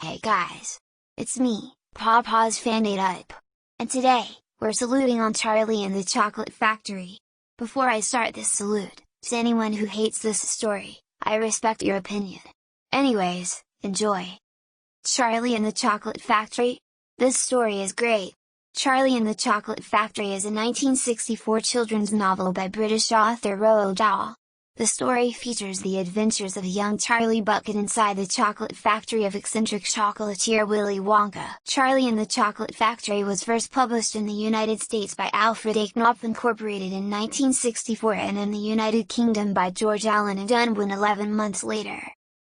Hey guys! It's me, PawPawsFan8UTTP. And today, we're saluting on Charlie and the Chocolate Factory. Before I start this salute, to anyone who hates this story, I respect your opinion. Anyways, enjoy! Charlie and the Chocolate Factory? This story is great! Charlie and the Chocolate Factory is a 1964 children's novel by British author Roald Dahl. The story features the adventures of young Charlie Bucket inside the chocolate factory of eccentric chocolatier Willy Wonka. Charlie and the Chocolate Factory was first published in the United States by Alfred A. Knopf Incorporated in 1964 and in the United Kingdom by George Allen and Unwin 11 months later.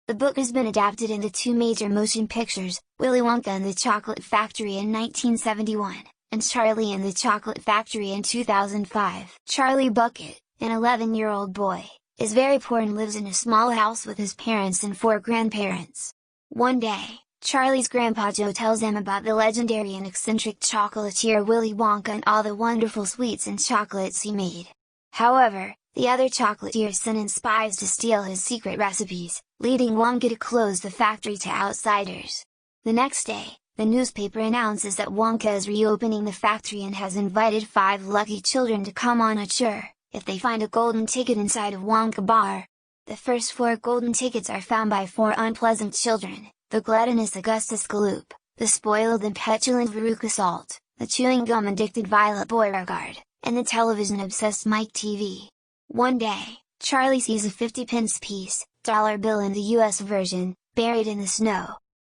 The book has been adapted into two major motion pictures, Willy Wonka and the Chocolate Factory in 1971, and Charlie and the Chocolate Factory in 2005. Charlie Bucket, an 11-year-old boy, is very poor and lives in a small house with his parents and 4 grandparents. One day, Charlie's grandpa Joe tells him about the legendary and eccentric chocolatier Willy Wonka and all the wonderful sweets and chocolates he made. However, the other chocolatiers send in spies to steal his secret recipes, leading Wonka to close the factory to outsiders. The next day, the newspaper announces that Wonka is reopening the factory and has invited 5 lucky children to come on a tour, if they find a golden ticket inside of Wonka Bar. The first 4 golden tickets are found by 4 unpleasant children, the gluttonous Augustus Gloop, the spoiled and petulant Veruca Salt, the chewing gum addicted Violet Beauregard, and the television obsessed Mike TV. One day, Charlie sees a 50-pence piece, dollar bill in the US version, buried in the snow.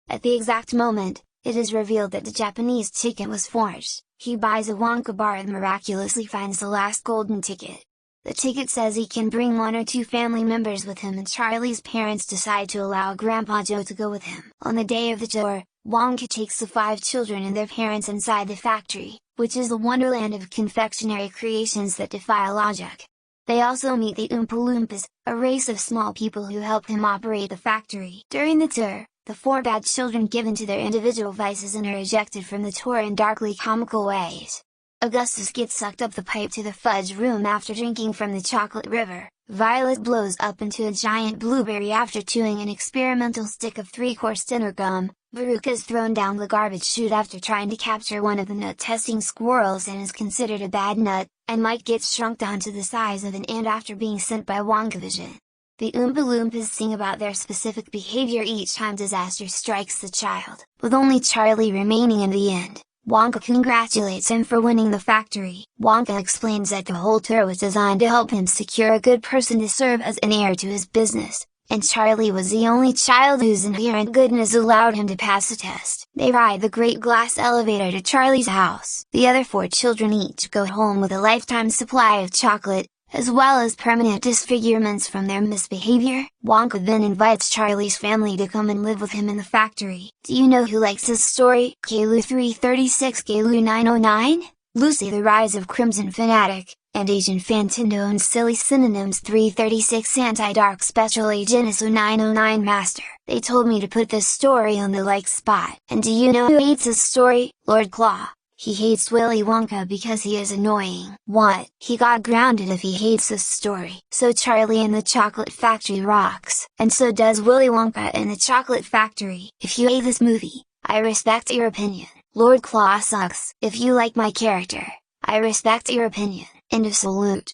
At the exact moment, it is revealed that the Japanese ticket was forged. He buys a Wonka bar and miraculously finds the last golden ticket. The ticket says he can bring 1 or 2 family members with him, and Charlie's parents decide to allow Grandpa Joe to go with him. On the day of the tour, Wonka takes the 5 children and their parents inside the factory, which is the wonderland of confectionery creations that defy logic. They also meet the Oompa Loompas, a race of small people who help him operate the factory. During the tour, the 4 bad children give in to their individual vices and are ejected from the tour in darkly comical ways. Augustus gets sucked up the pipe to the fudge room after drinking from the chocolate river, Violet blows up into a giant blueberry after chewing an experimental stick of 3-course dinner gum, Veruca is thrown down the garbage chute after trying to capture one of the nut-testing squirrels and is considered a bad nut, and Mike gets shrunk down to the size of an ant after being sent by Wonkavision. The Oompa Loompas sing about their specific behavior each time disaster strikes the child, with only Charlie remaining in the end. Wonka congratulates him for winning the factory. Wonka explains that the whole tour was designed to help him secure a good person to serve as an heir to his business, and Charlie was the only child whose inherent goodness allowed him to pass the test. They ride the great glass elevator to Charlie's house. The other 4 children each go home with a lifetime supply of chocolate, as well as permanent disfigurements from their misbehavior. Wonka then invites Charlie's family to come and live with him in the factory. Do you know who likes this story? Caillou 336, Caillou 909? Lucy the Rise of Crimson Fanatic, and Agent Fantindo and Silly Synonyms 336 Anti-Dark Special Agent ISO 909 Master. They told me to put this story on the like spot. And do you know who hates this story? Lord Claw. He hates Willy Wonka because he is annoying. What? He got grounded if he hates this story. So Charlie and the Chocolate Factory rocks, and so does Willy Wonka and the Chocolate Factory. If you hate this movie, I respect your opinion. Lord Claw sucks. If you like my character, I respect your opinion. End of salute.